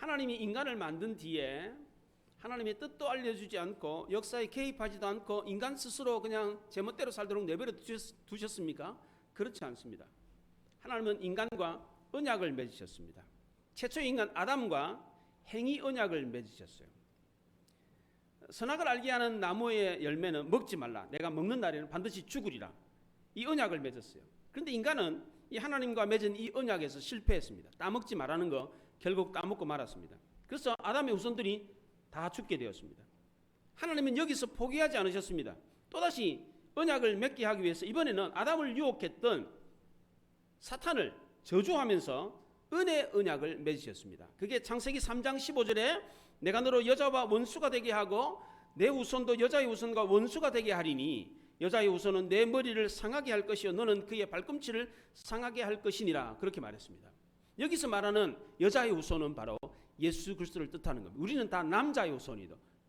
하나님이 인간을 만든 뒤에 하나님의 뜻도 알려주지 않고 역사에 개입하지도 않고 인간 스스로 그냥 제멋대로 살도록 내버려 두셨습니까? 그렇지 않습니다. 하나님은 인간과 언약을 맺으셨습니다. 최초의 인간 아담과 행위 언약을 맺으셨어요. 선악을 알게 하는 나무의 열매는 먹지 말라. 내가 먹는 날에는 반드시 죽으리라. 이 언약을 맺었어요. 그런데 인간은 이 하나님과 맺은 이 언약에서 실패했습니다. 따먹지 말라는 거 결국 따먹고 말았습니다. 그래서 아담의 후손들이 다 죽게 되었습니다. 하나님은 여기서 포기하지 않으셨습니다. 또다시 언약을 맺게 하기 위해서 이번에는 아담을 유혹했던 사탄을 저주하면서 은혜 언약을 맺으셨습니다. 그게 창세기 3장 15절에 내가 너로 여자와 원수가 되게 하고 내 후손도 여자의 후손과 원수가 되게 하리니 여자의 후손은 내 머리를 상하게 할 것이요 너는 그의 발꿈치를 상하게 할 것이니라. 그렇게 말했습니다. 여기서 말하는 여자의 후손은 바로 예수 그리스도를 뜻하는 겁니다. 우리는 다 남자의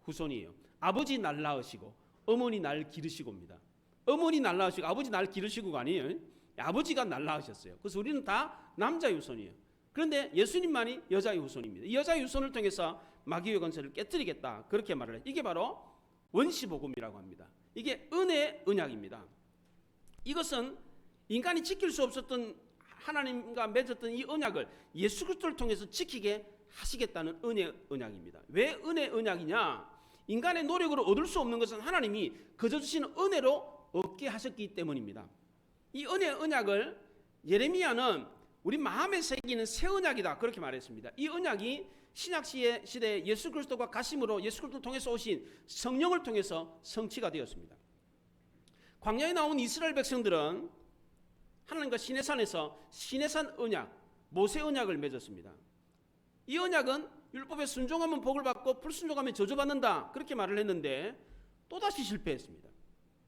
후손이에요. 아버지 날 낳으시고 어머니 날 기르시고입니다. 어머니 날 낳으시고 아버지 날 기르시고가 아니에요. 아버지가 날 낳으셨어요. 그래서 우리는 다 남자의 후손이에요. 그런데 예수님만이 여자의 후손입니다. 이 여자의 후손을 통해서 마귀의 권세를 깨뜨리겠다. 그렇게 말을 해요. 이게 바로 원시복음이라고 합니다. 이게 은혜의 언약입니다. 이것은 인간이 지킬 수 없었던 하나님과 맺었던 이 언약을 예수 그리스도를 통해서 지키게 하시겠다는 은혜의 언약입니다. 왜 은혜의 언약이냐? 인간의 노력으로 얻을 수 없는 것은 하나님이 거저 주시는 은혜로 얻게 하셨기 때문입니다. 이 은혜의 언약을 예레미야는 우리 마음에 새기는 새 언약이다 그렇게 말했습니다. 이 언약이 신약 시대에 예수 그리스도가 가심으로 예수 그리스도를 통해서 오신 성령을 통해서 성취가 되었습니다. 광야에 나온 이스라엘 백성들은 하나님과 시내산에서 시내산 언약, 모세 언약을 맺었습니다. 이 언약은 율법에 순종하면 복을 받고 불순종하면 저주받는다 그렇게 말을 했는데 또다시 실패했습니다.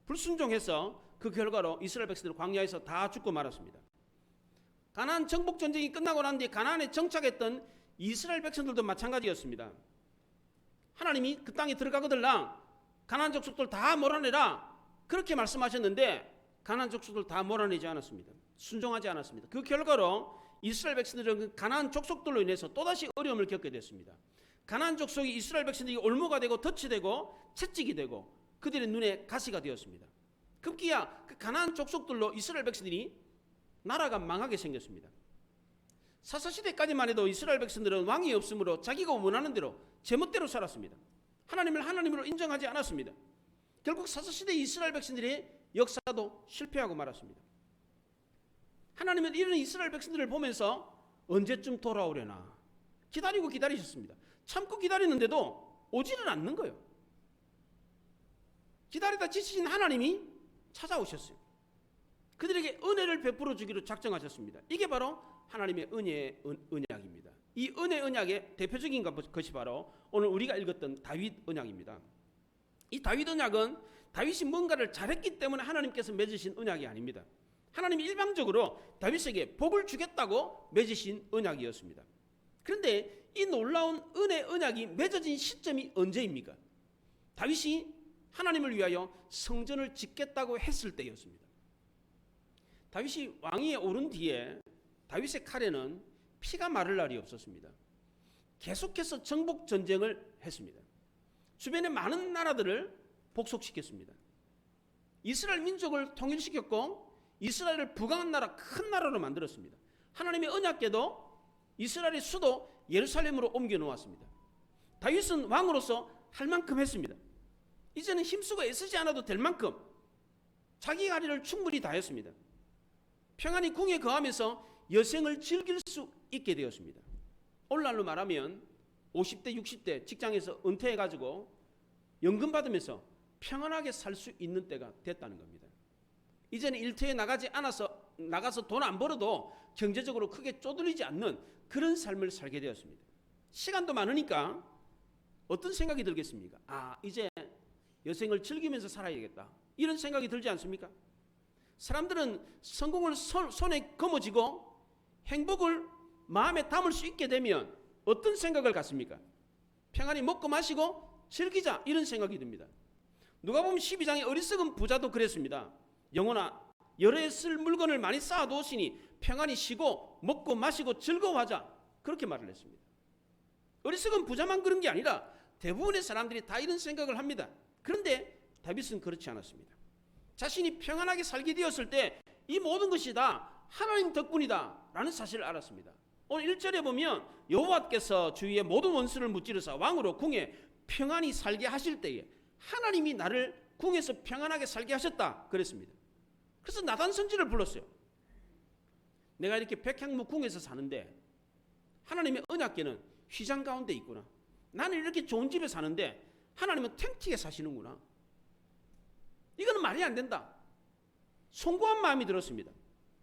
불순종해서 그 결과로 이스라엘 백성들은 광야에서 다 죽고 말았습니다. 가나안 정복 전쟁이 끝나고 난 뒤에 가나안에 정착했던 이스라엘 백성들도 마찬가지였습니다. 하나님이 그 땅에 들어가거들랑 가나안 족속들 다 몰아내라 그렇게 말씀하셨는데 가나안 족속들 다 몰아내지 않았습니다. 순종하지 않았습니다. 그 결과로 이스라엘 백성들은 가나안 족속들로 인해서 또다시 어려움을 겪게 됐습니다. 가나안 족속이 이스라엘 백성들이 올무가 되고 덫이 되고 채찍이 되고 그들의 눈에 가시가 되었습니다. 급기야 그 가나안 족속들로 이스라엘 백성들이 나라가 망하게 생겼습니다. 사사시대까지만 해도 이스라엘 백성들은 왕이 없으므로 자기가 원하는 대로 제멋대로 살았습니다. 하나님을 하나님으로 인정하지 않았습니다. 결국 사사시대 이스라엘 백성들의 역사도 실패하고 말았습니다. 하나님은 이런 이스라엘 백성들을 보면서 언제쯤 돌아오려나 기다리고 기다리셨습니다. 참고 기다리는데도 오지는 않는 거예요. 기다리다 지치신 하나님이 찾아오셨어요. 그들에게 은혜를 베풀어 주기로 작정하셨습니다. 이게 바로 하나님의 은혜의 언약입니다. 이 은혜의 언약의 대표적인 것이 바로 오늘 우리가 읽었던 다윗 언약입니다. 이 다윗 언약은 다윗이 뭔가를 잘했기 때문에 하나님께서 맺으신 언약이 아닙니다. 하나님이 일방적으로 다윗에게 복을 주겠다고 맺으신 언약이었습니다. 그런데 이 놀라운 은혜 언약이 맺어진 시점이 언제입니까? 다윗이 하나님을 위하여 성전을 짓겠다고 했을 때였습니다. 다윗이 왕위에 오른 뒤에 다윗의 칼에는 피가 마를 날이 없었습니다. 계속해서 정복 전쟁을 했습니다. 주변의 많은 나라들을 복속시켰습니다. 이스라엘 민족을 통일시켰고 이스라엘을 부강한 나라, 큰 나라로 만들었습니다. 하나님의 언약궤도 이스라엘의 수도 예루살렘으로 옮겨 놓았습니다. 다윗은 왕으로서 할 만큼 했습니다. 이제는 힘쓰고 애쓰지 않아도 될 만큼 자기 할 일을 충분히 다 했습니다. 평안히 궁에 거하면서 여생을 즐길 수 있게 되었습니다. 오늘날로 말하면 50대, 60대 직장에서 은퇴해가지고 연금 받으면서 평안하게 살 수 있는 때가 됐다는 겁니다. 이제는 일터에 나가서 돈 안 벌어도 경제적으로 크게 쪼들리지 않는 그런 삶을 살게 되었습니다. 시간도 많으니까 어떤 생각이 들겠습니까? 이제 여생을 즐기면서 살아야겠다. 이런 생각이 들지 않습니까? 사람들은 성공을 손에 거머쥐고 행복을 마음에 담을 수 있게 되면 어떤 생각을 갖습니까? 평안히 먹고 마시고 즐기자 이런 생각이 듭니다. 누가 보면 12장의 어리석은 부자도 그랬습니다. 영혼아 여러 해 쓸 물건을 많이 쌓아두었으니 평안히 쉬고 먹고 마시고 즐거워하자 그렇게 말을 했습니다. 어리석은 부자만 그런 게 아니라 대부분의 사람들이 다 이런 생각을 합니다. 그런데 다윗은 그렇지 않았습니다. 자신이 평안하게 살게 되었을 때 이 모든 것이 다 하나님 덕분이다 라는 사실을 알았습니다. 오늘 1절에 보면 여호와께서 주위의 모든 원수를 무찌르사 왕으로 궁에 평안히 살게 하실 때에 하나님이 나를 궁에서 평안하게 살게 하셨다 그랬습니다. 그래서 나단 선지를 불렀어요. 내가 이렇게 백향목 궁에서 사는데 하나님의 언약궤는 휘장 가운데 있구나. 나는 이렇게 좋은 집에 사는데 하나님은 탱틱에 사시는구나. 이거는 말이 안 된다. 송구한 마음이 들었습니다.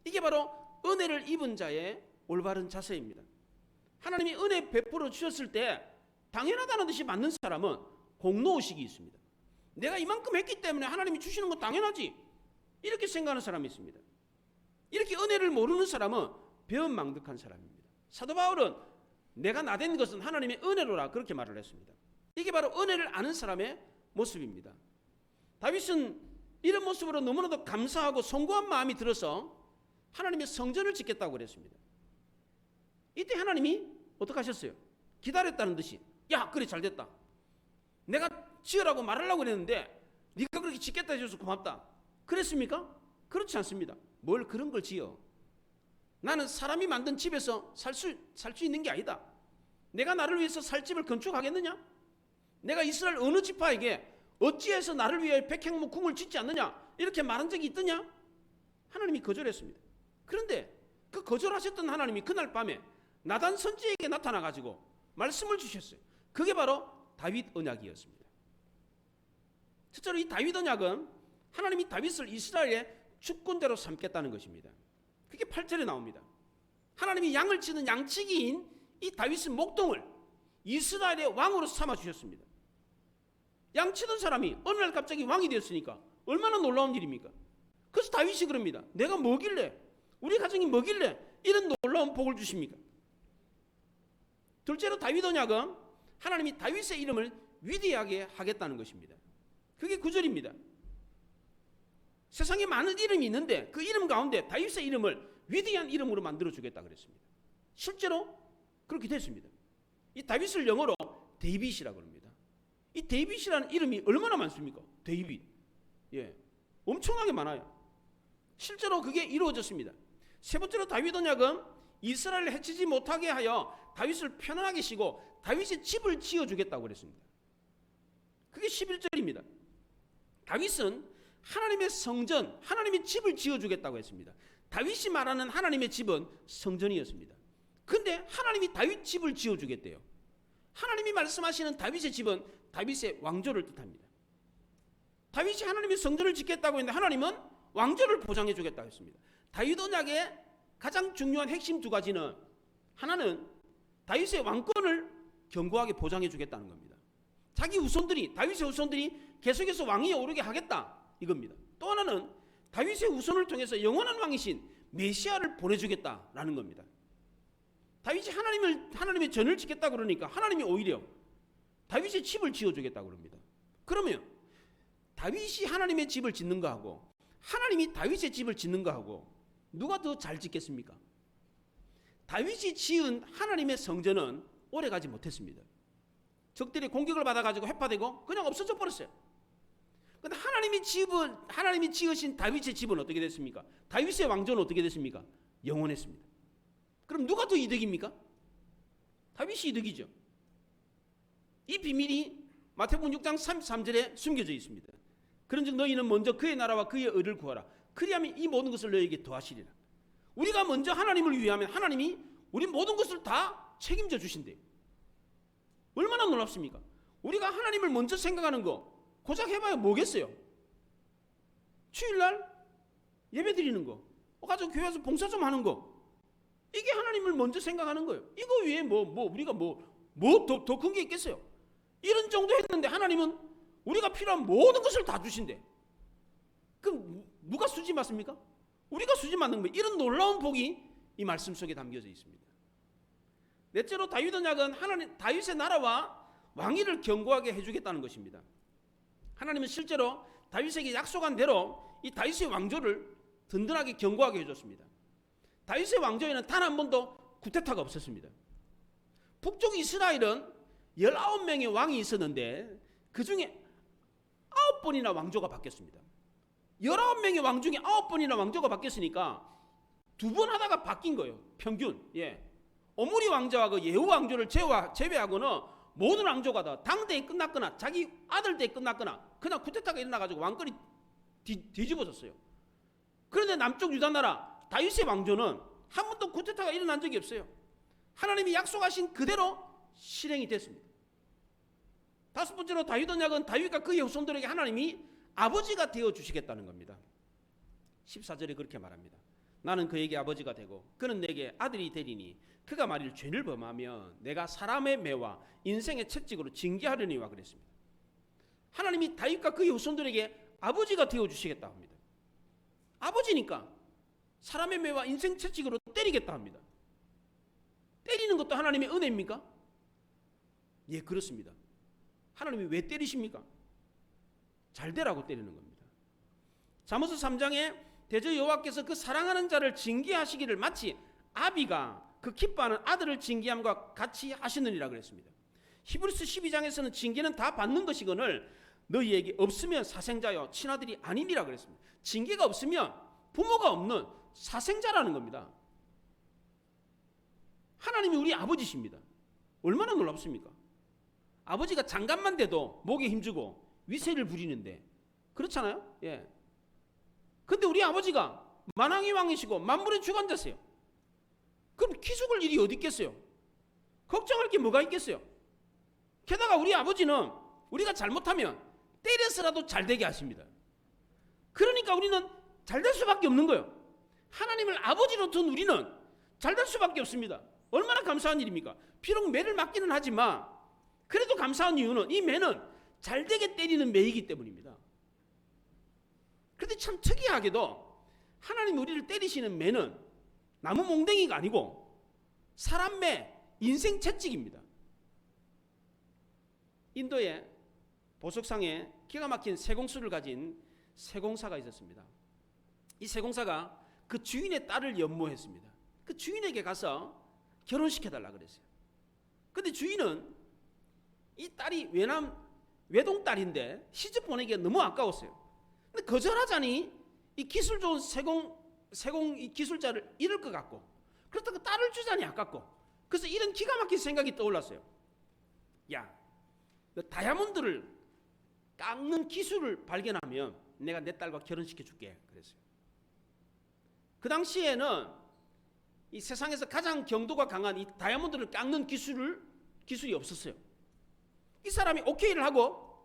이게 바로 은혜를 입은 자의 올바른 자세입니다. 하나님이 은혜 베풀어 주셨을 때 당연하다는 듯이 맞는 사람은 공로의식이 있습니다. 내가 이만큼 했기 때문에 하나님이 주시는 건 당연하지, 이렇게 생각하는 사람이 있습니다. 이렇게 은혜를 모르는 사람은 배은망덕한 사람입니다. 사도 바울은 내가 나된 것은 하나님의 은혜로라 그렇게 말을 했습니다. 이게 바로 은혜를 아는 사람의 모습입니다. 다윗은 이런 모습으로 너무나도 감사하고 송구한 마음이 들어서 하나님의 성전을 짓겠다고 그랬습니다. 이때 하나님이 어떻게 하셨어요? 기다렸다는 듯이, 야 그래 잘됐다, 내가 지으라고 말하려고 그랬는데 네가 그렇게 짓겠다 해줘서 고맙다 그랬습니까? 그렇지 않습니다. 뭘 그런 걸 지어. 나는 사람이 만든 집에서 살 수 있는 게 아니다. 내가 나를 위해서 살 집을 건축하겠느냐? 내가 이스라엘 어느 지파에게 어찌해서 나를 위해 백향목 궁을 짓지 않느냐 이렇게 말한 적이 있더냐? 하나님이 거절했습니다. 그런데 그 거절하셨던 하나님이 그날 밤에 나단 선지에게 나타나가지고 말씀을 주셨어요. 그게 바로 다윗 언약이었습니다. 첫째로 이 다윗 언약은 하나님이 다윗을 이스라엘의 주권자로 삼겠다는 것입니다. 그게 8절에 나옵니다. 하나님이 양을 치는 양치기인 이 다윗의 목동을 이스라엘의 왕으로 삼아주셨습니다. 양치던 사람이 어느 날 갑자기 왕이 되었으니까 얼마나 놀라운 일입니까? 그래서 다윗이 그럽니다. 내가 뭐길래, 우리 가정이 뭐길래 이런 놀라운 복을 주십니까? 둘째로 다윗 언약은 하나님이 다윗의 이름을 위대하게 하겠다는 것입니다. 그게 9절입니다. 세상에 많은 이름이 있는데 그 이름 가운데 다윗의 이름을 위대한 이름으로 만들어 주겠다 그랬습니다. 실제로 그렇게 됐습니다. 이 다윗을 영어로 데이빗이라고 합니다. 이 데이빗이라는 이름이 얼마나 많습니까? 데이빗. 예, 엄청나게 많아요. 실제로 그게 이루어졌습니다. 세 번째로 다윗 언약은 이스라엘을 해치지 못하게 하여 다윗을 편안하게 쉬고 다윗의 집을 지어주겠다고 그랬습니다. 그게 11절입니다. 다윗은 하나님의 성전, 하나님의 집을 지어주겠다고 했습니다. 다윗이 말하는 하나님의 집은 성전이었습니다. 근데 하나님이 다윗 집을 지어주겠대요. 하나님이 말씀하시는 다윗의 집은 다윗의 왕조를 뜻합니다. 다윗이 하나님의 성전을 짓겠다고 했는데 하나님은 왕조를 보장해 주겠다고 했습니다. 다윗 언약의 가장 중요한 핵심 두 가지는, 하나는 다윗의 왕권을 견고하게 보장해 주겠다는 겁니다. 자기 후손들이, 다윗의 후손들이 계속해서 왕위에 오르게 하겠다 이겁니다. 또 하나는 다윗의 후손을 통해서 영원한 왕이신 메시아를 보내주겠다라는 겁니다. 다윗이 하나님의 전을 짓겠다고 그러니까 하나님이 오히려 다윗의 집을 지어주겠다고 그럽니다. 그러면 다윗이 하나님의 집을 짓는 거하고 하나님이 다윗의 집을 짓는 거하고 누가 더 잘 짓겠습니까? 다윗이 지은 하나님의 성전은 오래가지 못했습니다. 적들이 공격을 받아가지고 해파되고 그냥 없어져 버렸어요. 근데 하나님이 지으신 다윗의 집은 어떻게 됐습니까? 다윗의 왕조는 어떻게 됐습니까? 영원했습니다. 그럼 누가 더 이득입니까? 다윗이 이득이죠. 이 비밀이 마태복음 6장 33절에 숨겨져 있습니다. 그런즉 너희는 먼저 그의 나라와 그의 의를 구하라. 그리하면 이 모든 것을 너희에게 더하시리라. 우리가 먼저 하나님을 위하면 하나님이 우리 모든 것을 다 책임져 주신대요. 얼마나 놀랍습니까? 우리가 하나님을 먼저 생각하는 거 고작 해봐야 뭐겠어요? 주일날 예배 드리는 거, 가서 교회에서 봉사 좀 하는 거, 이게 하나님을 먼저 생각하는 거예요. 이거 위에 우리가 더 큰 게 있겠어요? 이런 정도 했는데 하나님은 우리가 필요한 모든 것을 다 주신대. 그럼 누가 수지 맞습니까? 우리가 수지 맞는 거예요. 이런 놀라운 복이 이 말씀 속에 담겨져 있습니다. 넷째로 다윗 언약은 다윗의 나라와 왕위를 견고하게 해주겠다는 것입니다. 하나님은 실제로 다윗에게 약속한 대로 이 다윗의 왕조를 든든하게 견고하게 해줬습니다. 다윗의 왕조에는 단 한 번도 쿠데타가 없었습니다. 북쪽 이스라엘은 19명의 왕이 있었는데 그 중에 9번이나 왕조가 바뀌었습니다. 19명의 왕 중에 9번이나 왕조가 바뀌었으니까 2번 하다가 바뀐 거예요. 평균. 예. 오므리 왕자와 그 예후 왕조를 제외하고는 모든 왕조가 다 당대에 끝났거나 자기 아들 때에 끝났거나 그냥 쿠데타가 일어나가지고 왕권이 뒤집어졌어요. 그런데 남쪽 유다 나라 다윗의 왕조는 한 번도 쿠데타가 일어난 적이 없어요. 하나님이 약속하신 그대로 실행이 됐습니다. 5번째로 다윗 언약은 다윗과 그의 후손들에게 하나님이 아버지가 되어 주시겠다는 겁니다. 14절에 그렇게 말합니다. 나는 그에게 아버지가 되고 그는 내게 아들이 되리니 그가 만일 죄를 범하면 내가 사람의 매와 인생의 채찍으로 징계하려니와 그랬습니다. 하나님이 다윗과 그의 후손들에게 아버지가 되어 주시겠다 합니다. 아버지니까 사람의 매와 인생 채찍으로 때리겠다 합니다. 때리는 것도 하나님의 은혜입니까? 예, 그렇습니다. 하나님이 왜 때리십니까? 잘 되라고 때리는 겁니다. 잠언서 3장에 대저 여호와께서 그 사랑하는 자를 징계하시기를 마치 아비가 그 기뻐하는 아들을 징계함과 같이 하시느니라 그랬습니다. 히브리서 12장에서는 징계는 다 받는 것이거늘 너희에게 없으면 사생자여 친아들이 아니니라 그랬습니다. 징계가 없으면 부모가 없는 사생자라는 겁니다. 하나님이 우리 아버지십니다. 얼마나 놀랍습니까? 아버지가 장갑만 돼도 목에 힘주고 위세를 부리는데 그렇잖아요? 예. 근데 우리 아버지가 만왕의 왕이시고 만물의 주관자세요. 그럼 기죽을 일이 어디 있겠어요? 걱정할 게 뭐가 있겠어요? 게다가 우리 아버지는 우리가 잘못하면 때려서라도 잘 되게 하십니다. 그러니까 우리는 잘 될 수밖에 없는 거예요. 하나님을 아버지로 둔 우리는 잘 될 수밖에 없습니다. 얼마나 감사한 일입니까? 비록 매를 맞기는 하지만 그래도 감사한 이유는 이 매는 잘되게 때리는 매이기 때문입니다. 그런데 참 특이하게도 하나님 우리를 때리시는 매는 나무 몽댕이가 아니고 사람 매, 인생 채찍입니다. 인도의 보석상에 기가 막힌 세공수를 가진 세공사가 있었습니다. 이 세공사가 그 주인의 딸을 연모했습니다. 그 주인에게 가서 결혼시켜달라 그랬어요. 그런데 주인은 이 딸이 외동딸인데 시집 보내기가 너무 아까웠어요. 근데 거절하자니 이 기술 좋은 세공 이 기술자를 잃을 것 같고 그렇다고 딸을 주자니 아깝고 그래서 이런 기가 막힌 생각이 떠올랐어요. 야, 다이아몬드를 깎는 기술을 발견하면 내가 내 딸과 결혼시켜 줄게 그랬어요. 그 당시에는 이 세상에서 가장 경도가 강한 이 다이아몬드를 깎는 기술이 없었어요. 이 사람이 오케이를 하고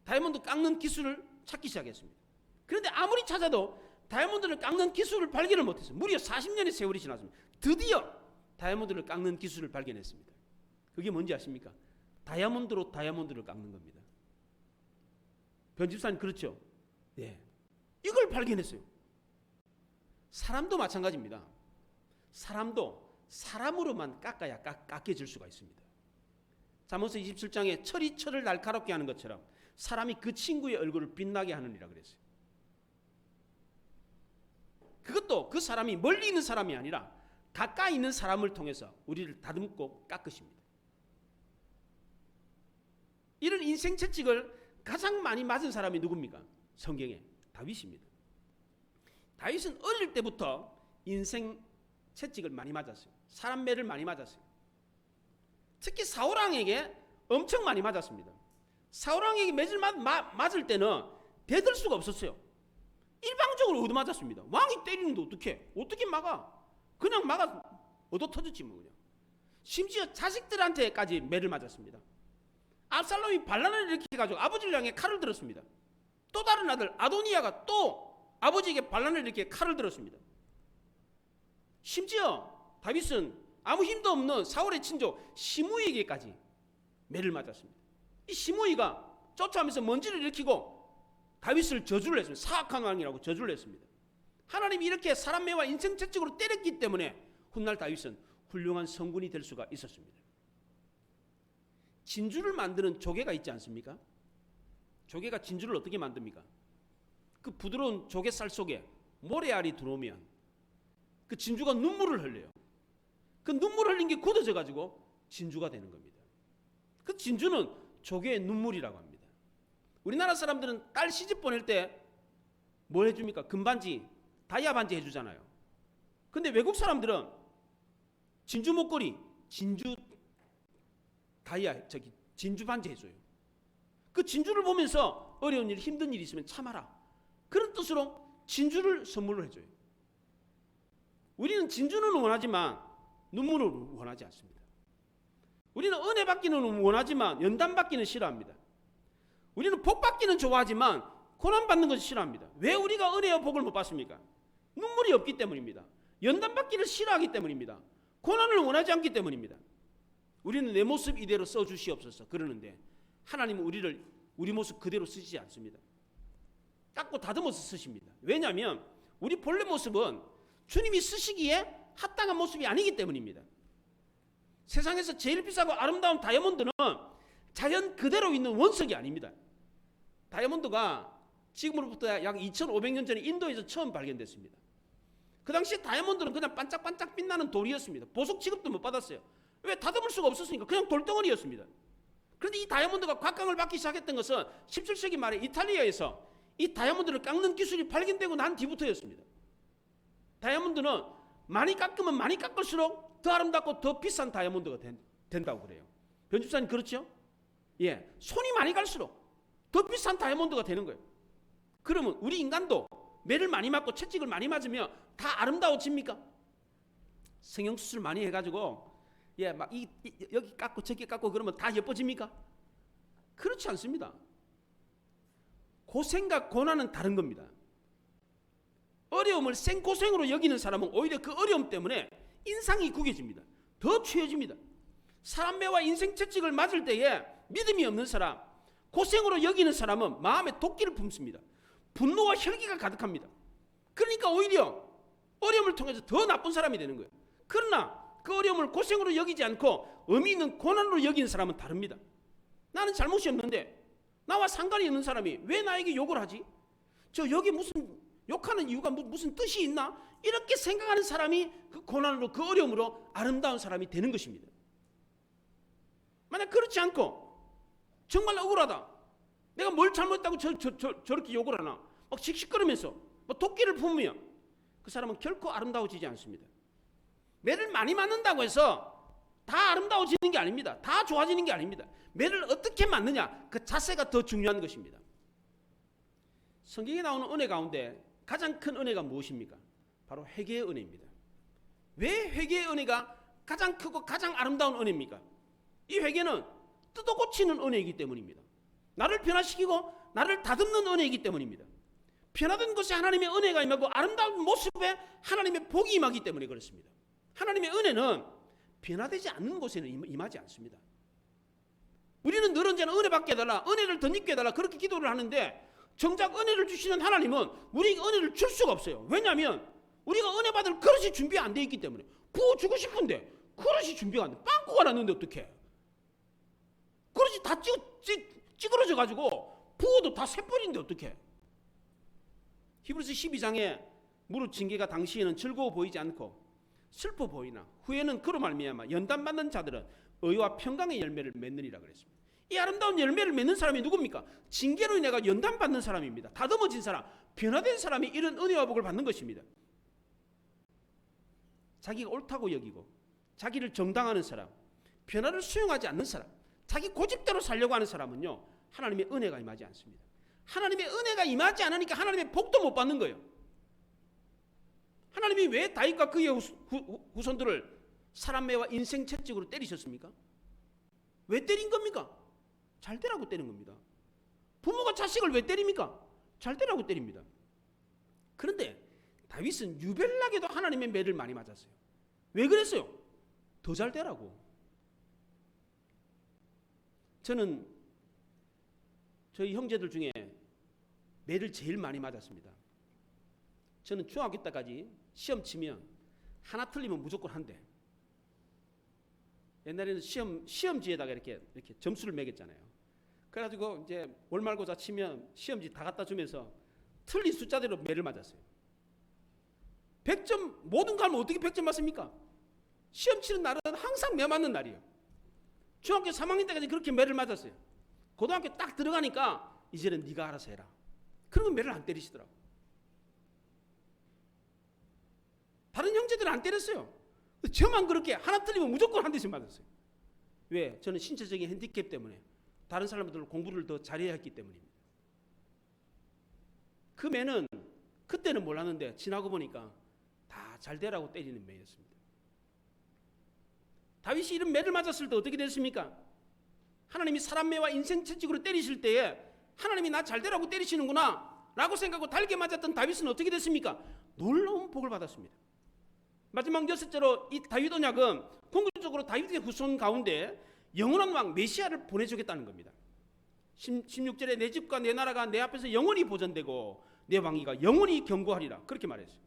다이아몬드 깎는 기술을 찾기 시작했습니다. 그런데 아무리 찾아도 다이아몬드를 깎는 기술을 발견을 못했어요. 무려 40년의 세월이 지났습니다. 드디어 다이아몬드를 깎는 기술을 발견했습니다. 그게 뭔지 아십니까? 다이아몬드로 다이아몬드를 깎는 겁니다. 변집사님 그렇죠? 예. 이걸 발견했어요. 사람도 마찬가지입니다. 사람도 사람으로만 깎아야 깎여질 수가 있습니다. 잠언서 27장에 철이 철을 날카롭게 하는 것처럼 사람이 그 친구의 얼굴을 빛나게 하느니라 그랬어요. 그것도 그 사람이 멀리 있는 사람이 아니라 가까이 있는 사람을 통해서 우리를 다듬고 깎으십니다. 이런 인생 채찍을 가장 많이 맞은 사람이 누굽니까? 성경에 다윗입니다. 다윗은 어릴 때부터 인생 채찍을 많이 맞았어요. 사람 매를 많이 맞았어요. 특히 사울왕에게 엄청 많이 맞았습니다. 사울왕에게 매를 맞을 때는 대들 수가 없었어요. 일방적으로 얻어맞았습니다. 왕이 때리는데 어떻게 막아? 그냥 막아 얻어 터졌지 뭐 그냥. 심지어 자식들한테까지 매를 맞았습니다. 압살롬이 반란을 일으켜가지고 아버지를 향해 칼을 들었습니다. 또 다른 아들 아도니아가 또 아버지에게 반란을 일으켜 칼을 들었습니다. 심지어 다윗은 아무 힘도 없는 사울의 친족 시므이에게까지 매를 맞았습니다. 이 시므이가 쫓아오면서 먼지를 일으키고 다윗을 저주를 했습니다. 사악한 왕이라고 저주를 했습니다. 하나님이 이렇게 사람 매와 인생 채찍으로 때렸기 때문에 훗날 다윗은 훌륭한 성군이 될 수가 있었습니다. 진주를 만드는 조개가 있지 않습니까? 조개가 진주를 어떻게 만듭니까? 그 부드러운 조개살 속에 모래알이 들어오면 그 진주가 눈물을 흘려요. 그 눈물 흘린 게 굳어져 가지고 진주가 되는 겁니다. 그 진주는 조교의 눈물이라고 합니다. 우리나라 사람들은 딸 시집 보낼 때 뭘 해줍니까? 금반지, 다이아 반지 해주잖아요. 근데 외국 사람들은 진주 목걸이, 진주 다이아, 진주 반지 해줘요. 그 진주를 보면서 어려운 일, 힘든 일이 있으면 참아라. 그런 뜻으로 진주를 선물로 해줘요. 우리는 진주는 원하지만 눈물을 원하지 않습니다. 우리는 은혜 받기는 원하지만 연단 받기는 싫어합니다. 우리는 복 받기는 좋아하지만 고난 받는 것을 싫어합니다. 왜 우리가 은혜와 복을 못 받습니까? 눈물이 없기 때문입니다. 연단 받기를 싫어하기 때문입니다. 고난을 원하지 않기 때문입니다. 우리는 내 모습 이대로 써주시옵소서 그러는데 하나님은 우리 모습 그대로 쓰지 않습니다. 깎고 다듬어서 쓰십니다. 왜냐하면 우리 본래 모습은 주님이 쓰시기에 합당한 모습이 아니기 때문입니다. 세상에서 제일 비싸고 아름다운 다이아몬드는 자연 그대로 있는 원석이 아닙니다. 다이아몬드가 지금으로부터 약 2500년 전에 인도에서 처음 발견됐습니다. 그 당시 다이아몬드는 그냥 반짝반짝 빛나는 돌이었습니다. 보석 취급도 못 받았어요. 왜? 다듬을 수가 없었으니까 그냥 돌덩어리였습니다. 그런데 이 다이아몬드가 곽광을 받기 시작했던 것은 17세기 말에 이탈리아에서 이 다이아몬드를 깎는 기술이 발견되고 난 뒤부터였습니다. 다이아몬드는 많이 깎으면 많이 깎을수록 더 아름답고 더 비싼 다이아몬드가 된다고 그래요. 변집사님 그렇죠? 예, 손이 많이 갈수록 더 비싼 다이아몬드가 되는 거예요. 그러면 우리 인간도 매를 많이 맞고 채찍을 많이 맞으면 다 아름다워집니까? 성형수술 많이 해가지고 예, 막 여기 깎고 저기 깎고 그러면 다 예뻐집니까? 그렇지 않습니다. 고생과 고난은 다른 겁니다. 어려움을 생고생으로 여기는 사람은 오히려 그 어려움 때문에 인상이 구겨집니다. 더 취해집니다. 사람 매와 인생 채찍을 맞을 때에 믿음이 없는 사람, 고생으로 여기는 사람은 마음에 도끼를 품습니다. 분노와 혈기가 가득합니다. 그러니까 오히려 어려움을 통해서 더 나쁜 사람이 되는 거예요. 그러나 그 어려움을 고생으로 여기지 않고 의미 있는 고난으로 여기는 사람은 다릅니다. 나는 잘못이 없는데 나와 상관이 없는 사람이 왜 나에게 욕을 하지? 저 여기 무슨 욕하는 이유가 무슨 뜻이 있나? 이렇게 생각하는 사람이 그 고난으로 그 어려움으로 아름다운 사람이 되는 것입니다. 만약 그렇지 않고 정말 억울하다. 내가 뭘 잘못했다고 저렇게 욕을 하나? 막 씩씩거리면서 뭐 도끼를 품으며 그 사람은 결코 아름다워지지 않습니다. 매를 많이 맞는다고 해서 다 아름다워지는 게 아닙니다. 다 좋아지는 게 아닙니다. 매를 어떻게 맞느냐 그 자세가 더 중요한 것입니다. 성경에 나오는 은혜 가운데 가장 큰 은혜가 무엇입니까? 바로 회개의 은혜입니다. 왜 회개의 은혜가 가장 크고 가장 아름다운 은혜입니까? 이 회개는 뜯어 고치는 은혜이기 때문입니다. 나를 변화시키고 나를 다듬는 은혜이기 때문입니다. 변화된 것에 하나님의 은혜가 임하고 아름다운 모습에 하나님의 복이 임하기 때문에 그렇습니다. 하나님의 은혜는 변화되지 않는 곳에는 임하지 않습니다. 우리는 늘 언제나 은혜 받게 해달라, 은혜를 덧입게 해달라 그렇게 기도를 하는데 정작 은혜를 주시는 하나님은 우리에게 은혜를 줄 수가 없어요. 왜냐하면 우리가 은혜 받을 그릇이 준비 안 돼 있기 때문에. 부어주고 싶은데 그릇이 준비가 안 돼. 빵꾸가 났는데 어떡해. 그릇이 다 찌그러져 가지고 부어도 다 새뿌린데 어떡해. 히브리서 12장에 무릇 징계가 당시에는 즐거워 보이지 않고 슬퍼 보이나 후에는 그로 말미암아 연단받는 자들은 의와 평강의 열매를 맺느니라 그랬습니다. 이 아름다운 열매를 맺는 사람이 누굽니까? 징계로 인해 연단받는 사람입니다. 다듬어진 사람, 변화된 사람이 이런 은혜와 복을 받는 것입니다. 자기가 옳다고 여기고 자기를 정당하는 사람, 변화를 수용하지 않는 사람, 자기 고집대로 살려고 하는 사람은요 하나님의 은혜가 임하지 않습니다. 하나님의 은혜가 임하지 않으니까 하나님의 복도 못 받는 거예요. 하나님이 왜 다윗과 그의 후손들을 사람 매와 인생 채찍으로 때리셨습니까? 왜 때린 겁니까? 잘 되라고 때린 겁니다. 부모가 자식을 왜 때립니까? 잘 되라고 때립니다. 그런데 다윗은 유별나게도 하나님의 매를 많이 맞았어요. 왜 그랬어요? 더 잘 되라고. 저는 저희 형제들 중에 매를 제일 많이 맞았습니다. 저는 중학교 때까지 시험 치면 하나 틀리면 무조건 한 대. 옛날에는 시험지에다가 이렇게 점수를 매겼잖아요. 그래가지고 이제 월말고사 치면 시험지 다 갖다 주면서 틀린 숫자대로 매를 맞았어요. 100점 모든 거 하면 어떻게 100점 맞습니까? 시험 치는 날은 항상 매 맞는 날이에요. 중학교 3학년 때까지 그렇게 매를 맞았어요. 고등학교 딱 들어가니까 이제는 네가 알아서 해라. 그러면 매를 안 때리시더라고. 다른 형제들은 안 때렸어요. 저만 그렇게 하나 틀리면 무조건 한 대씩 맞았어요. 왜? 저는 신체적인 핸디캡 때문에 다른 사람들은 공부를 더 잘해야 했기 때문입니다. 그 매는 그때는 몰랐는데 지나고 보니까 다 잘 되라고 때리는 매였습니다. 다윗이 이런 매를 맞았을 때 어떻게 됐습니까? 하나님이 사람 매와 인생 채찍으로 때리실 때에 하나님이 나 잘 되라고 때리시는구나 라고 생각하고 달게 맞았던 다윗은 어떻게 됐습니까? 놀라운 복을 받았습니다. 마지막 여섯째로 이 다윗 언약은 궁극적으로 다윗의 후손 가운데 영원한 왕 메시아를 보내주겠다는 겁니다. 16절에 내 집과 내 나라가 내 앞에서 영원히 보존되고 내 왕위가 영원히 견고하리라 그렇게 말했어요.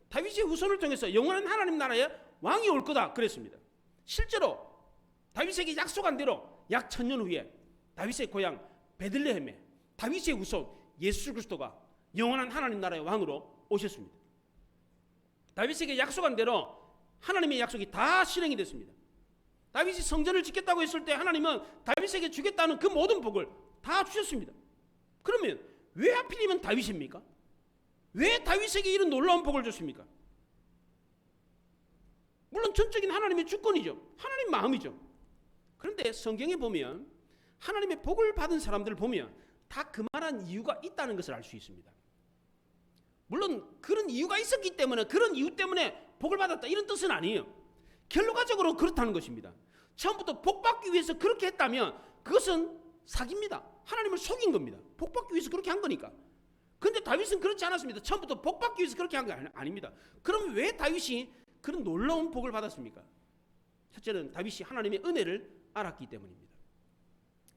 다윗의 후손을 통해서 영원한 하나님 나라에 왕이 올 거다 그랬습니다. 실제로 다윗에게 약속한 대로 약 1000년 후에 다윗의 고향 베들레헴에 다윗의 후손 예수 그리스도가 영원한 하나님 나라의 왕으로 오셨습니다. 다윗에게 약속한 대로 하나님의 약속이 다 실행이 됐습니다. 다윗이 성전을 짓겠다고 했을 때 하나님은 다윗에게 주겠다는 그 모든 복을 다 주셨습니다. 그러면 왜 하필이면 다윗입니까? 왜 다윗에게 이런 놀라운 복을 줬습니까? 물론 전적인 하나님의 주권이죠. 하나님 마음이죠. 그런데 성경에 보면 하나님의 복을 받은 사람들을 보면 다 그만한 이유가 있다는 것을 알 수 있습니다. 물론 그런 이유가 있었기 때문에 그런 이유 때문에 복을 받았다 이런 뜻은 아니에요. 결과적으로 그렇다는 것입니다. 처음부터 복 받기 위해서 그렇게 했다면 그것은 사기입니다. 하나님을 속인 겁니다. 복 받기 위해서 그렇게 한 거니까. 그런데 다윗은 그렇지 않았습니다. 처음부터 복 받기 위해서 그렇게 한 게 아닙니다. 그럼 왜 다윗이 그런 놀라운 복을 받았습니까? 첫째는 다윗이 하나님의 은혜를 알았기 때문입니다.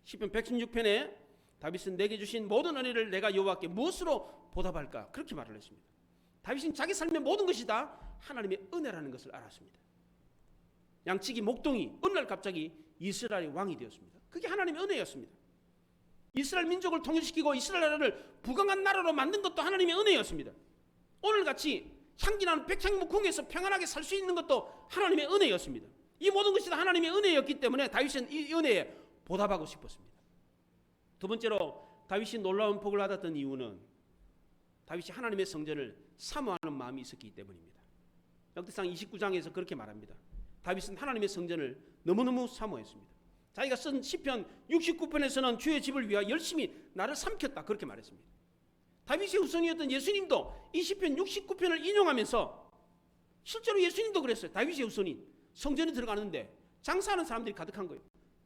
시편 116편에 다윗은 내게 주신 모든 은혜를 내가 여호와께 무엇으로 보답할까? 그렇게 말을 했습니다. 다윗은 자기 삶의 모든 것이 다 하나님의 은혜라는 것을 알았습니다. 양치기 목동이 어느 날 갑자기 이스라엘의 왕이 되었습니다. 그게 하나님의 은혜였습니다. 이스라엘 민족을 통일시키고 이스라엘 나라를 부강한 나라로 만든 것도 하나님의 은혜였습니다. 오늘같이 향기나는 백향목궁에서 평안하게 살 수 있는 것도 하나님의 은혜였습니다. 이 모든 것이 다 하나님의 은혜였기 때문에 다윗은 이 은혜에 보답하고 싶었습니다. 두 번째로 다윗이 놀라운 복을 받았던 이유는 다윗이 하나님의 성전을 사모하는 마음이 있었기 때문입니다. 역대상 29장에서 그렇게 말합니다. 다윗은 하나님의 성전을 너무너무 사모했습니다. 자기가 쓴 시편 69편에서는 주의 집을 위하여 열심히 나를 삼켰다 그렇게 말했습니다. 다윗의 후손이었던 예수님도 이 시편 69편을 인용하면서 실제로 예수님도 그랬어요. 다윗의 후손이 성전에 들어가는데 장사하는 사람들이 가득한 거예요.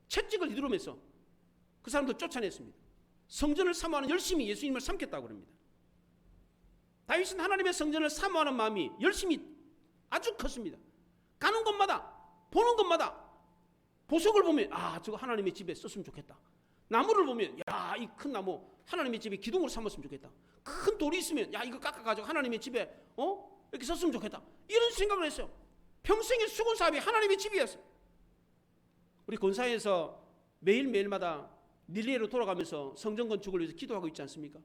채찍을 휘두르면서 그 사람들 쫓아냈습니다. 성전을 사모하는 열심히 예수님을 삼켰다고 합니다. 다윗은 하나님의 성전을 사모하는 마음이 열심히 아주 컸습니다. 가는 곳마다 보는 곳마다 보석을 보면 저거 하나님의 집에 썼으면 좋겠다. 나무를 보면 이 큰 나무 하나님의 집에 기둥으로 삼았으면 좋겠다. 큰 돌이 있으면 이거 깎아가지고 하나님의 집에 이렇게 썼으면 좋겠다. 이런 생각을 했어요. 평생의 수건 사업이 하나님의 집이었어요. 우리 권사에서 매일매일마다 닐리에로 돌아가면서 성전 건축을 위해서 기도하고 있지 않습니까?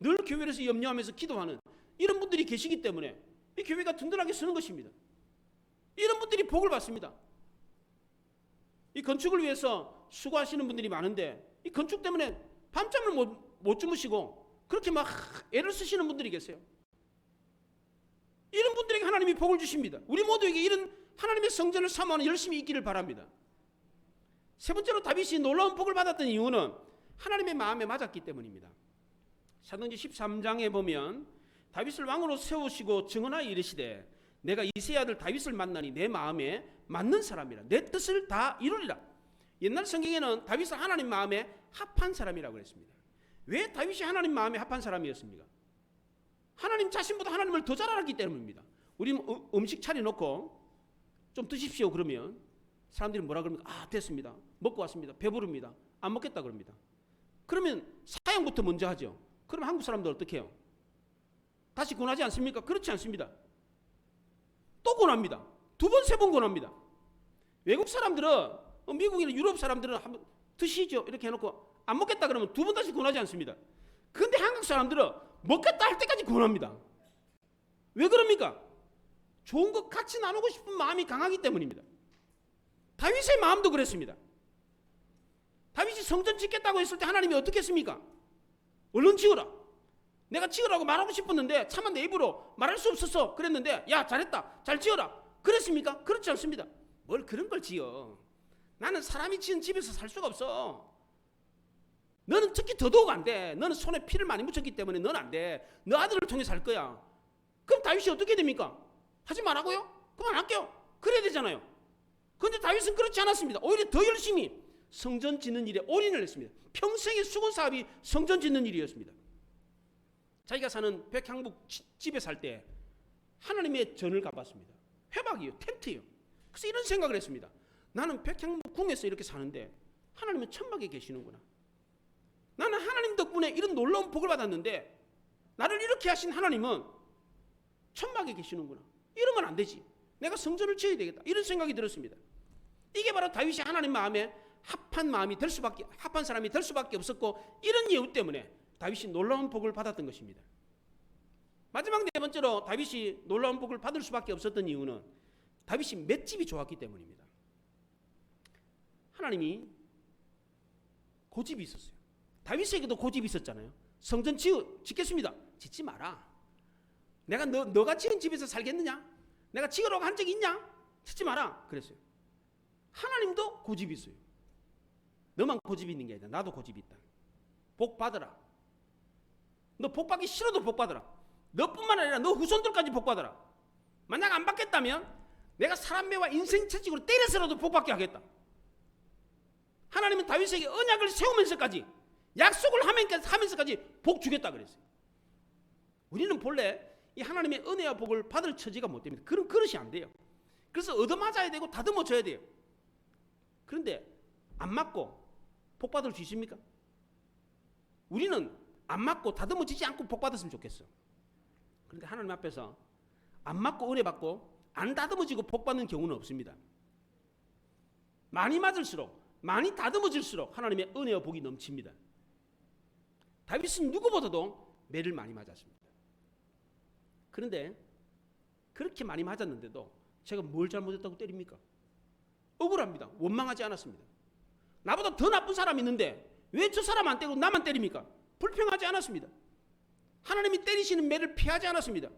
늘 교회에서 염려하면서 기도하는 이런 분들이 계시기 때문에 이 교회가 든든하게 서는 것입니다. 이런 분들이 복을 받습니다. 이 건축을 위해서 수고하시는 분들이 많은데 이 건축 때문에 밤잠을 못 주무시고 그렇게 막 애를 쓰시는 분들이 계세요. 이런 분들에게 하나님이 복을 주십니다. 우리 모두에게 이런 하나님의 성전을 사모하는 열심히 있기를 바랍니다. 세 번째로 다윗이 놀라운 복을 받았던 이유는 하나님의 마음에 맞았기 때문입니다. 사도행전 13장에 보면 다윗을 왕으로 세우시고 증언하여 이르시되 내가 이새의 아들 다윗을 만나니 내 마음에 맞는 사람이라 내 뜻을 다 이루리라. 옛날 성경에는 다윗은 하나님 마음에 합한 사람이라고 그랬습니다. 왜 다윗이 하나님 마음에 합한 사람이었습니까? 하나님 자신보다 하나님을 더 잘 알았기 때문입니다. 우리 음식 차려놓고 좀 드십시오 그러면 사람들이 뭐라 그럽니까? 됐습니다. 먹고 왔습니다. 배부릅니다. 안 먹겠다 그럽니다. 그러면 사양부터 먼저 하죠. 그럼 한국 사람들 어떻게 해요? 다시 권하지 않습니까? 그렇지 않습니다. 또 권합니다. 두 번, 세 번 권합니다. 외국 사람들은 미국이나 유럽 사람들은 한번 드시죠 이렇게 해놓고 안 먹겠다 그러면 두 번 다시 권하지 않습니다. 그런데 한국 사람들은 먹겠다 할 때까지 권합니다. 왜 그럽니까? 좋은 것 같이 나누고 싶은 마음이 강하기 때문입니다. 다윗의 마음도 그랬습니다. 성전 짓겠다고 했을 때 하나님이 어떻게 했습니까? 얼른 지어라. 내가 지으라고 말하고 싶었는데 차마 내 입으로 말할 수 없었어. 그랬는데 야 잘했다. 잘 지어라. 그랬습니까? 그렇지 않습니다. 뭘 그런 걸 지어. 나는 사람이 지은 집에서 살 수가 없어. 너는 특히 더더욱 안 돼. 너는 손에 피를 많이 묻혔기 때문에 너는 안 돼. 너 아들을 통해 살 거야. 그럼 다윗이 어떻게 됩니까? 하지 말라고요? 그만할게요. 그래야 되잖아요. 그런데 다윗은 그렇지 않았습니다. 오히려 더 열심히 성전 짓는 일에 올인을 했습니다. 평생의 수건 사업이 성전 짓는 일이었습니다. 자기가 사는 백향목 집에 살 때 하나님의 전을 갚았습니다. 회박이요, 텐트요. 그래서 이런 생각을 했습니다. 나는 백향목 궁에서 이렇게 사는데 하나님은 천막에 계시는구나. 나는 하나님 덕분에 이런 놀라운 복을 받았는데 나를 이렇게 하신 하나님은 천막에 계시는구나. 이러면 안 되지. 내가 성전을 지어야 되겠다. 이런 생각이 들었습니다. 이게 바로 다윗이 하나님 마음에 합한 사람이 될 수밖에 없었고, 이런 이유 때문에 다윗이 놀라운 복을 받았던 것입니다. 마지막 네 번째로 다윗이 놀라운 복을 받을 수밖에 없었던 이유는 다윗이 맷집이 좋았기 때문입니다. 하나님이 고집이 있었어요. 다윗에게도 고집이 있었잖아요. 성전 짓겠습니다. 짓지 마라. 내가 너가 지은 집에서 살겠느냐? 내가 지으라고 한 적이 있냐? 짓지 마라. 그랬어요. 하나님도 고집이 있어요. 너만 고집이 있는 게 아니라 나도 고집이 있다. 복 받아라. 너 복 받기 싫어도 복 받아라. 너뿐만 아니라 너 후손들까지 복 받아라. 만약 안 받겠다면 내가 사람 매와 인생 채찍으로 때려서라도 복 받게 하겠다. 하나님은 다윗에게 언약을 세우면서까지, 약속을 하면서까지 복 주겠다 그랬어요. 우리는 본래 이 하나님의 은혜와 복을 받을 처지가 못 됩니다. 그런 그릇이 안 돼요. 그래서 얻어맞아야 되고 다듬어줘야 돼요. 그런데 안 맞고 복 받을 수 있습니까? 우리는 안 맞고 다듬어지지 않고 복 받았으면 좋겠어. 그런데 하나님 앞에서 안 맞고 은혜 받고 안 다듬어지고 복 받는 경우는 없습니다. 많이 맞을수록, 많이 다듬어질수록 하나님의 은혜와 복이 넘칩니다. 다윗은 누구보다도 매를 많이 맞았습니다. 그런데 그렇게 많이 맞았는데도 제가 뭘 잘못했다고 때립니까? 억울합니다. 원망하지 않았습니다. 나보다 더 나쁜 사람이 있는데 왜 저 사람 안 때리고 나만 때립니까? 불평하지 않았습니다. 하나님이 때리시는 매를 피하지 않았습니다.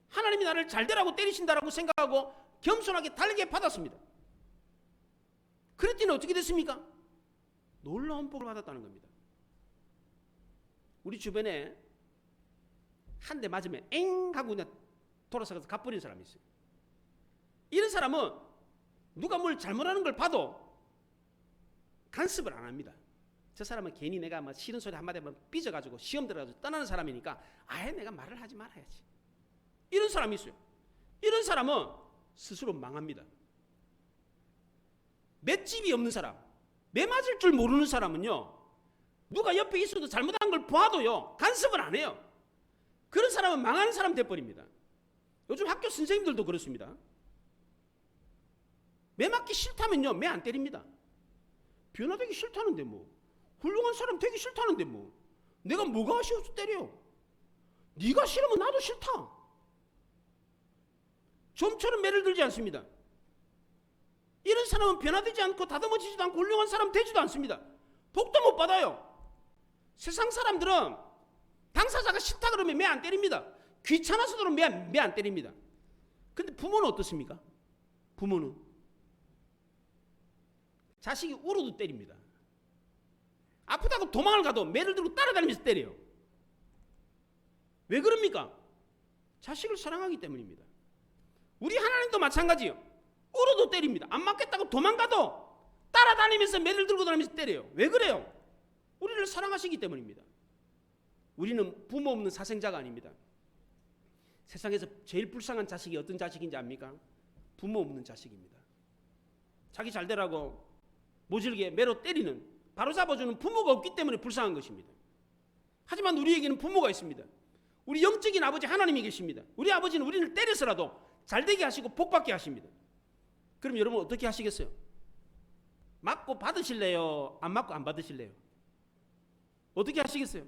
하나님이 나를 잘 되라고 때리신다라고 생각하고 겸손하게 달게 받았습니다. 그랬더니 어떻게 됐습니까? 놀라운 복을 받았다는 겁니다. 우리 주변에 한 대 맞으면 엥 하고 그냥 돌아서서 가버리는 사람이 있어요. 이런 사람은 누가 뭘 잘못하는 걸 봐도 간섭을 안 합니다. 저 사람은 괜히 내가 막 싫은 소리 한마디 하면 삐져가지고 시험 들어가지고 떠나는 사람이니까 아예 내가 말을 하지 말아야지. 이런 사람이 있어요. 이런 사람은 스스로 망합니다. 맷집이 없는 사람, 매 맞을 줄 모르는 사람은요, 누가 옆에 있어도 잘못한 걸 봐도요 간섭을 안 해요. 그런 사람은 망하는 사람 돼버립니다. 요즘 학교 선생님들도 그렇습니다. 매 맞기 싫다면요 매 안 때립니다. 변화되기 싫다는데 뭐, 훌륭한 사람 되기 싫다는데 뭐, 내가 뭐가 아쉬워서 때려. 네가 싫으면 나도 싫다. 좀처럼 매를 들지 않습니다. 이런 사람은 변화되지 않고 다듬어지지도 않고 훌륭한 사람 되지도 않습니다. 복도 못 받아요. 세상 사람들은 당사자가 싫다 그러면 매 안 때립니다. 귀찮아서도 매 안 때립니다. 근데 부모는 어떻습니까? 부모는 자식이 울어도 때립니다. 아프다고 도망을 가도 매를 들고 따라다니면서 때려요. 왜 그럽니까? 자식을 사랑하기 때문입니다. 우리 하나님도 마찬가지예요. 울어도 때립니다. 안 맞겠다고 도망가도 따라다니면서 매를 들고 다니면서 때려요. 왜 그래요? 우리를 사랑하시기 때문입니다. 우리는 부모 없는 사생자가 아닙니다. 세상에서 제일 불쌍한 자식이 어떤 자식인지 압니까? 부모 없는 자식입니다. 자기 잘 되라고 모질게 매로 때리는, 바로잡아주는 부모가 없기 때문에 불쌍한 것입니다. 하지만 우리에게는 부모가 있습니다. 우리 영적인 아버지 하나님이 계십니다. 우리 아버지는 우리를 때려서라도 잘되게 하시고 복받게 하십니다. 그럼 여러분 어떻게 하시겠어요? 맞고 받으실래요? 안 맞고 안 받으실래요? 어떻게 하시겠어요?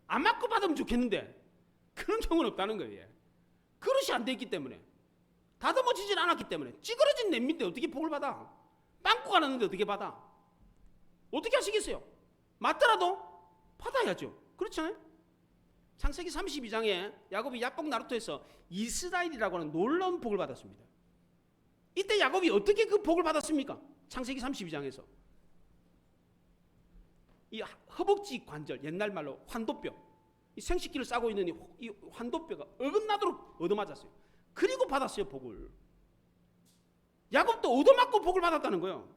안 맞고 받으면 좋겠는데 그런 경우는 없다는 거예요. 그릇이 안 돼 있기 때문에, 다듬어지질 않았기 때문에, 찌그러진 냄비인데 어떻게 복을 받아? 빵꾸가 났는데 어떻게 받아? 어떻게 하시겠어요? 맞더라도 받아야죠. 그렇잖아요? 창세기 32장에 야곱이 야복 나루토에서 이스라엘이라고 하는 놀라운 복을 받았습니다. 이때 야곱이 어떻게 그 복을 받았습니까? 창세기 32장에서 이 허벅지 관절, 옛날 말로 환도뼈, 이 생식기를 싸고 있는 이 환도뼈가 어긋나도록 얻어맞았어요. 그리고 받았어요, 복을. 야곱도 얻어맞고 복을 받았다는 거예요.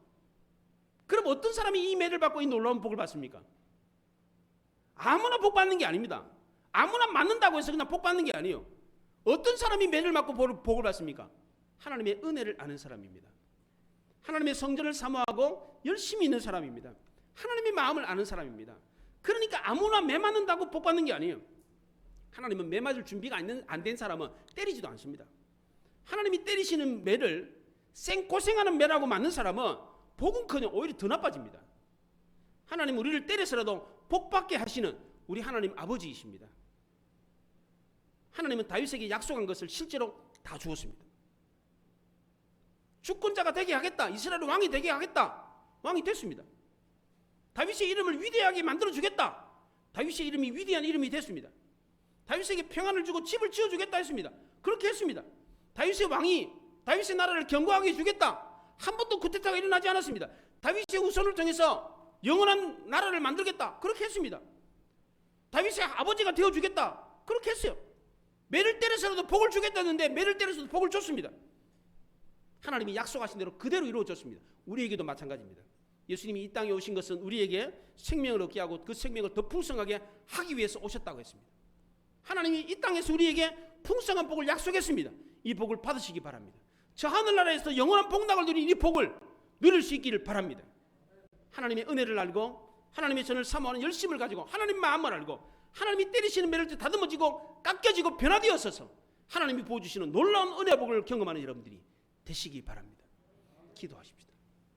그럼 어떤 사람이 이 매를 받고 이 놀라운 복을 받습니까? 아무나 복 받는 게 아닙니다. 아무나 맞는다고 해서 그냥 복 받는 게 아니에요. 어떤 사람이 매를 맞고 복을 받습니까? 하나님의 은혜를 아는 사람입니다. 하나님의 성전을 사모하고 열심히 있는 사람입니다. 하나님의 마음을 아는 사람입니다. 그러니까 아무나 매 맞는다고 복 받는 게 아니에요. 하나님은 매 맞을 준비가 안 된 사람은 때리지도 않습니다. 하나님이 때리시는 매를 생고생하는 매라고 맞는 사람은 복은커녕 오히려 더 나빠집니다. 하나님은 우리를 때려서라도 복 받게 하시는 우리 하나님 아버지이십니다. 하나님은 다윗에게 약속한 것을 실제로 다 주었습니다. 주권자가 되게 하겠다. 이스라엘 왕이 되게 하겠다. 왕이 됐습니다. 다윗의 이름을 위대하게 만들어 주겠다. 다윗의 이름이 위대한 이름이 됐습니다. 다윗에게 평안을 주고 집을 지어주겠다 했습니다. 그렇게 했습니다. 다윗의 왕이 다윗의 나라를 견고하게 해주겠다. 한 번도 쿠데타가 일어나지 않았습니다. 다윗의 후손을 통해서 영원한 나라를 만들겠다. 그렇게 했습니다. 다윗의 아버지가 되어주겠다. 그렇게 했어요. 매를 때려서라도 복을 주겠다는데 매를 때려서도 복을 줬습니다. 하나님이 약속하신 대로 그대로 이루어졌습니다. 우리에게도 마찬가지입니다. 예수님이 이 땅에 오신 것은 우리에게 생명을 얻게 하고 그 생명을 더 풍성하게 하기 위해서 오셨다고 했습니다. 하나님이 이 땅에서 우리에게 풍성한 복을 약속했습니다. 이 복을 받으시기 바랍니다. 저 하늘나라에서 영원한 복락을 누린 이 복을 누릴 수 있기를 바랍니다. 하나님의 은혜를 알고 하나님의 전을 사모하는 열심을 가지고 하나님 마음을 알고 하나님이 때리시는 매를 다듬어지고 깎여지고 변화되었어서 하나님이 부어주시는 놀라운 은혜 복을 경험하는 여러분들이 되시기 바랍니다. 기도하십시다.